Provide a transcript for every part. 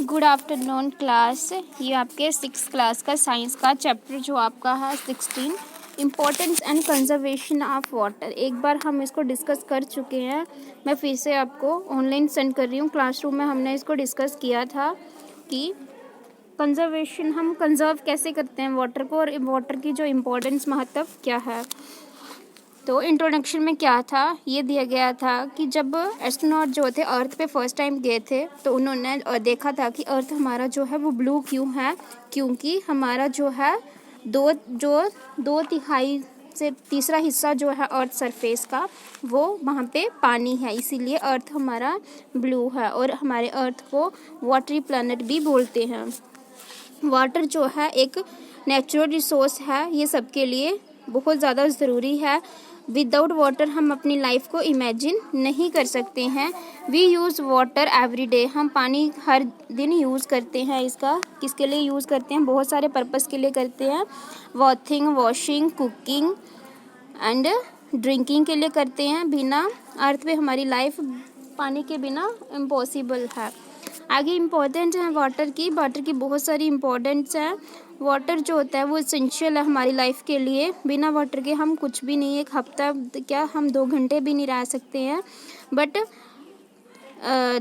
Good afternoon class. ये आपके 6th class का साइंस का चैप्टर जो आपका है 16 importance and conservation of water. एक बार हम इसको डिस्कस कर चुके हैं, मैं फिर से आपको ऑनलाइन सेंड कर रही हूँ। क्लासरूम में हमने इसको डिस्कस किया था कि कंजर्वेशन हम कंजर्व कैसे करते हैं वाटर को और वाटर की जो इम्पोर्टेंस महत्व क्या है। तो इंट्रोडक्शन में क्या था, ये दिया गया था कि जब एस्ट्रोनॉट जो थे अर्थ पे फर्स्ट टाइम गए थे तो उन्होंने देखा था कि अर्थ हमारा जो है वो ब्लू क्यों है, क्योंकि हमारा जो है दो तिहाई से तीसरा हिस्सा जो है अर्थ सरफेस का वो वहाँ पे पानी है, इसीलिए अर्थ हमारा ब्लू है और हमारे अर्थ को वाटरी प्लैनेट भी बोलते हैं। वाटर जो है एक नेचुरल रिसोर्स है, ये सबके लिए बहुत ज़्यादा ज़रूरी है। विदाउट वाटर हम अपनी लाइफ को इमेजिन नहीं कर सकते हैं। We use water every day, हम पानी हर दिन यूज़ करते हैं। इसका किसके लिए यूज़ करते हैं? बहुत सारे पर्पस के लिए करते हैं। वॉशिंग, कुकिंग एंड ड्रिंकिंग के लिए करते हैं। बिना अर्थ पे हमारी लाइफ पानी के बिना इम्पॉसिबल है। आगे इम्पोर्टेंट है वाटर की बहुत सारी इम्पोर्टेंट्स हैं। वाटर जो होता है वो एसेंशियल है हमारी लाइफ के लिए। बिना वाटर के हम कुछ भी नहीं, एक हफ्ता क्या हम 2 घंटे भी नहीं रह सकते हैं। But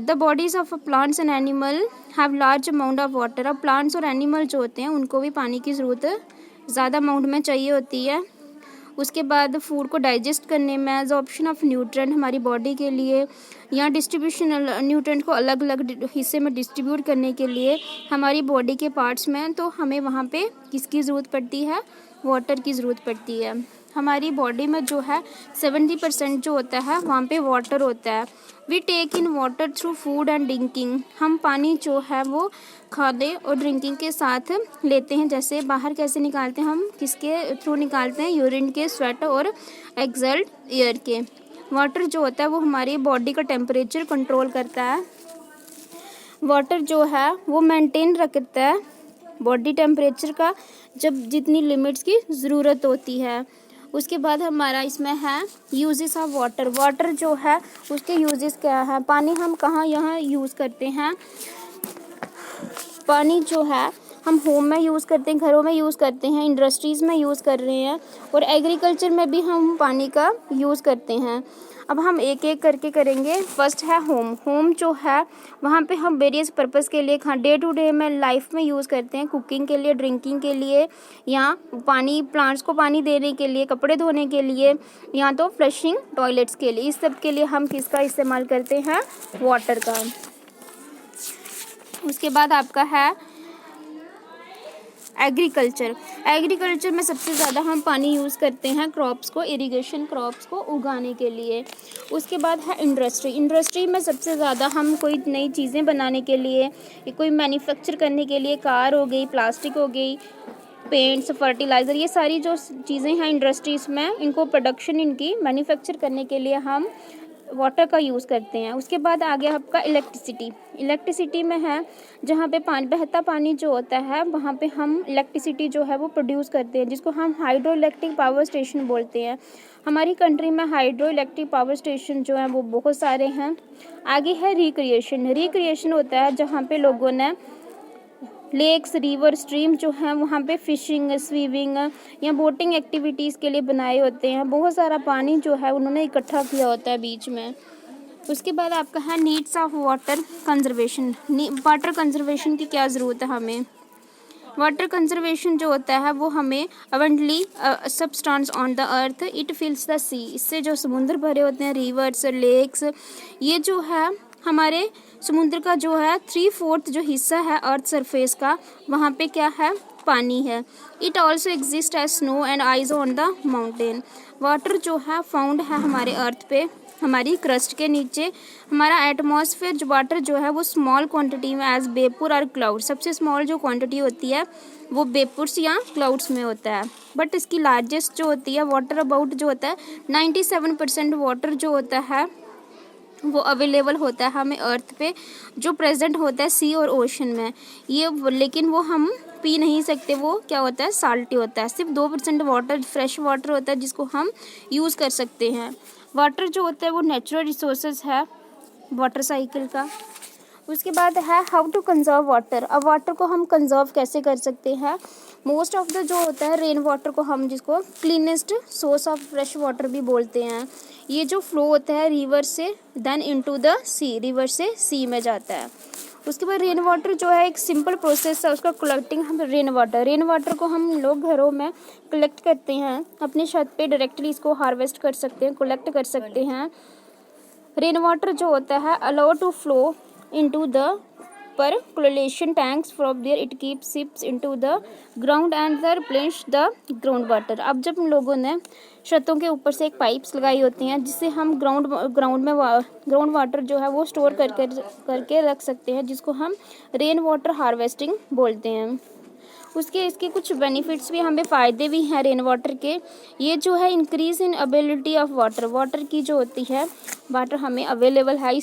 the bodies of plants and animal have large amount of water. अब प्लांट्स और एनिमल जो होते हैं उनको भी पानी की ज़रूरत ज़्यादा अमाउंट में चाहिए होती है। उसके बाद फूड को डाइजेस्ट करने में, एब्जॉर्प्शन ऑफ न्यूट्रेंट हमारी बॉडी के लिए, या डिस्ट्रीब्यूशन न्यूट्रेंट को अलग अलग हिस्से में डिस्ट्रीब्यूट करने के लिए हमारी बॉडी के पार्ट्स में, तो हमें वहाँ पे किसकी ज़रूरत पड़ती है? वाटर की ज़रूरत पड़ती है। हमारी बॉडी में जो है 70% जो होता है वहाँ पे वाटर होता है। We take in water through food and drinking, हम पानी जो है वो खाने और ड्रिंकिंग के साथ लेते हैं। जैसे बाहर कैसे निकालते हैं, हम किसके थ्रू निकालते हैं? यूरिन के, स्वेट और एक्सल्ड एयर के। वाटर जो होता है वो हमारी बॉडी का टेम्परेचर कंट्रोल करता है। वाटर जो है वो मेंटेन रखता है बॉडी टेम्परेचर का, जब जितनी लिमिट्स की ज़रूरत होती है। उसके बाद हमारा इसमें है यूजेस ऑफ वाटर। वाटर जो है उसके यूजेस क्या है? पानी हम कहाँ यहाँ यूज़ करते हैं? पानी जो है हम होम में यूज़ करते हैं, घरों में यूज़ करते हैं, इंडस्ट्रीज़ में यूज़ कर रहे हैं और एग्रीकल्चर में भी हम पानी का यूज़ करते हैं। अब हम एक एक करके करेंगे। फर्स्ट है होम जो है वहाँ पे हम वेरियस पर्पस के लिए डे टू डे में लाइफ में यूज़ करते हैं। कुकिंग के लिए, ड्रिंकिंग के लिए, या पानी प्लांट्स को पानी देने के लिए, कपड़े धोने के लिए, या तो फ्लशिंग टॉयलेट्स के लिए। इस सब के लिए हम किसका इस्तेमाल करते हैं? वाटर का। उसके बाद आपका है एग्रीकल्चर में सबसे ज़्यादा हम पानी यूज़ करते हैं क्रॉप्स को, इरिगेशन क्रॉप्स को उगाने के लिए। उसके बाद है इंडस्ट्री में सबसे ज़्यादा हम कोई नई चीज़ें बनाने के लिए, कोई मैन्युफैक्चर करने के लिए, कार हो गई, प्लास्टिक हो गई, पेंट्स, फर्टिलाइज़र, ये सारी जो चीज़ें हैं इंडस्ट्रीज़ में, इनको प्रोडक्शन इनकी मैन्युफैक्चर करने के लिए हम वाटर का यूज़ करते हैं। उसके बाद आ गया आपका इलेक्ट्रिसिटी में है, जहाँ पे बहता पानी जो होता है वहाँ पे हम इलेक्ट्रिसिटी जो है वो प्रोड्यूस करते हैं, जिसको हम हाइड्रो इलेक्ट्रिक पावर स्टेशन बोलते हैं। हमारी कंट्री में हाइड्रो इलेक्ट्रिक पावर स्टेशन जो है वो बहुत सारे हैं। आगे है रिक्रिएशन होता है जहाँ पे लोगों ने लेक्स, रिवर, स्ट्रीम जो हैं वहाँ पे फिशिंग, स्विमिंग या बोटिंग एक्टिविटीज़ के लिए बनाए होते हैं। बहुत सारा पानी जो है उन्होंने इकट्ठा किया होता है बीच में। उसके बाद आपका है needs of water conservation. Water conservation की क्या ज़रूरत है हमें? वाटर कंजर्वेशन जो होता है वो हमें abundantly substance on the earth, it fills the sea. इससे जो समुद्र भरे होते हैं, रिवर्स, लेक्स, ये जो है हमारे समुद्र का जो है 3/4 जो हिस्सा है अर्थ सरफेस का, वहाँ पे क्या है? पानी है। It also exist as snow and ice on the mountain. Water जो है फाउंड है हमारे अर्थ पे, हमारी क्रस्ट के नीचे। हमारा एटमॉस्फेयर जो वाटर जो है वो स्मॉल क्वांटिटी में एज वेपर और क्लाउड, सबसे स्मॉल जो क्वांटिटी होती है वो वेपर्स या क्लाउड्स में होता है। बट इसकी लार्जेस्ट जो होती है वाटर अबाउट जो होता है 97% वाटर जो होता है वो अवेलेबल होता है हमें अर्थ पे, जो प्रेजेंट होता है सी और ओशन में। ये लेकिन वो हम पी नहीं सकते, वो क्या होता है? साल्टी होता है। सिर्फ 2% वाटर फ्रेश वाटर होता है जिसको हम यूज़ कर सकते हैं। वाटर जो होता है वो नेचुरल रिसोर्सेज है वाटर साइकिल का। उसके बाद है हाउ टू कंजर्व वाटर। अब वाटर को हम कंजर्व कैसे कर सकते हैं। मोस्ट ऑफ द जो होता है रेन वाटर को हम जिसको cleanest source of fresh water भी बोलते हैं। ये जो फ्लो होता है रिवर से then into the sea, river से सी में जाता है। उसके बाद रेन वाटर जो है एक सिंपल प्रोसेस है उसका कलेक्टिंग। हम रेन वाटर को हम लोग घरों में कलेक्ट करते हैं, अपनी छत पे डायरेक्टली इसको हार्वेस्ट कर सकते हैं, कलेक्ट कर सकते हैं। रेन वाटर जो होता है allow to flow into the percolation tanks from there it keeps seeps into the ground and there replenish the ground water। अब जब लोगों ने छतों के ऊपर से एक पाइप्स लगाई होती हैं जिससे हम ग्राउंड वाटर जो है वो स्टोर करके रख सकते हैं, जिसको हम रेन वाटर हार्वेस्टिंग बोलते हैं। इसके कुछ बेनिफिट्स भी, हमें फ़ायदे भी हैं रेन वाटर के। ये जो है increase in availability of water की जो होती है वाटर हमें अवेलेबल है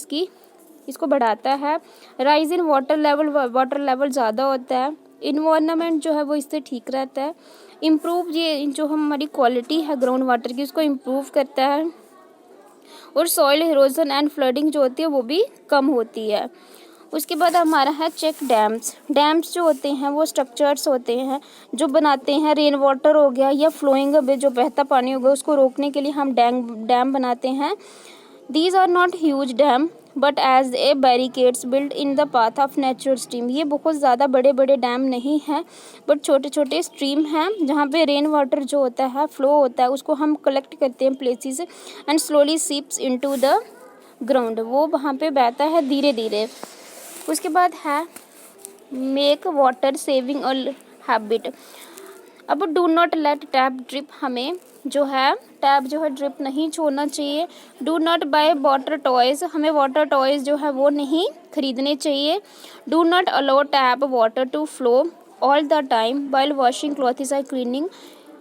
इसको बढ़ाता है। राइज इन वाटर लेवल ज़्यादा होता है। इन्वायरमेंट जो है वो इससे ठीक रहता है। इम्प्रूव, ये जो हमारी क्वालिटी है ग्राउंड वाटर की उसको इम्प्रूव करता है। और सॉइल इरोजन एंड फ्लडिंग जो होती है वो भी कम होती है। उसके बाद हमारा है चेक डैम्स जो होते हैं वो स्ट्रक्चर्स होते हैं जो बनाते हैं। रेन वाटर हो गया या फ्लोइंग जो बहता पानी होगा उसको रोकने के लिए हम डैम बनाते हैं। These are not huge dam but as a barricades build in the path of natural stream. ये बहुत ज़्यादा बड़े बड़े डैम नहीं हैं बट छोटे छोटे स्ट्रीम हैं जहाँ पे रेन वाटर जो होता है फ्लो होता है उसको हम कलेक्ट करते हैं places and slowly seeps into the ground, वो वहाँ पे बहता है धीरे धीरे। उसके बाद है मेक वाटर सेविंग हैबिट। अब do not let tap drip, हमें जो है टैप जो है ड्रिप नहीं छोड़ना चाहिए। Do not buy water toys, हमें वाटर टॉयज़ जो है वो नहीं खरीदने चाहिए। Do not allow tap water to flow all the time while washing clothes और क्लीनिंग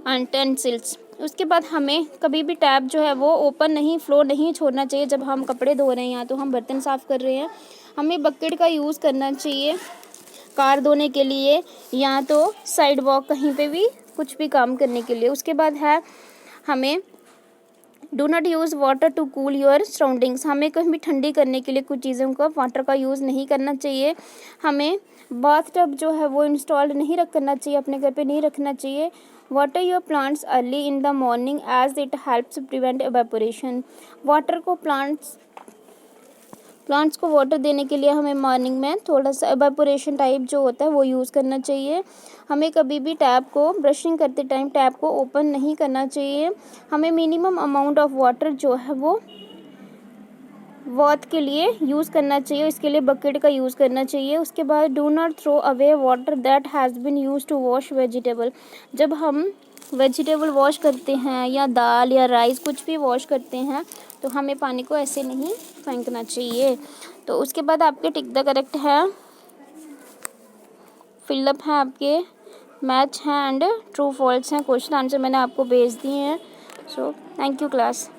यूटेंसिल्स। उसके बाद हमें कभी भी टैप जो है वो ओपन फ्लो नहीं छोड़ना चाहिए। जब हम कपड़े धो रहे हैं या तो हम बर्तन साफ़ कर रहे हैं हमें बकेट का यूज़ करना चाहिए कार धोने के लिए या तो साइड वॉक कहीं पे भी कुछ भी काम करने के लिए। उसके बाद है हमें do not use water to cool your surroundings, हमें कहीं भी ठंडी करने के लिए कुछ चीज़ों का वाटर का यूज़ नहीं करना चाहिए। हमें बाथ टब जो है वो इंस्टॉल्ड नहीं करना चाहिए, अपने घर पे नहीं रखना चाहिए। Water your plants early in the morning as it helps prevent evaporation. Water को प्लांट्स को वाटर देने के लिए हमें मॉर्निंग में थोड़ा सा एवेपोरेशन टाइप जो होता है वो यूज़ करना चाहिए। हमें कभी भी टैप को ब्रशिंग करते टाइम टैप को ओपन नहीं करना चाहिए। हमें मिनिमम अमाउंट ऑफ वाटर जो है वो वॉथ के लिए यूज़ करना चाहिए, इसके लिए बकेट का यूज़ करना चाहिए। उसके बाद do not throw away water that has been use to wash vegetable. जब हम वेजिटेबल वॉश करते हैं या दाल या राइस कुछ भी वॉश करते हैं तो हमें पानी को ऐसे नहीं फेंकना चाहिए। तो उसके बाद आपके टिक द करेक्ट है, फिलअप है, आपके मैच हैं एंड ट्रू फॉल्स हैं। क्वेश्चन आंसर मैंने आपको भेज दिए हैं। So thank you class.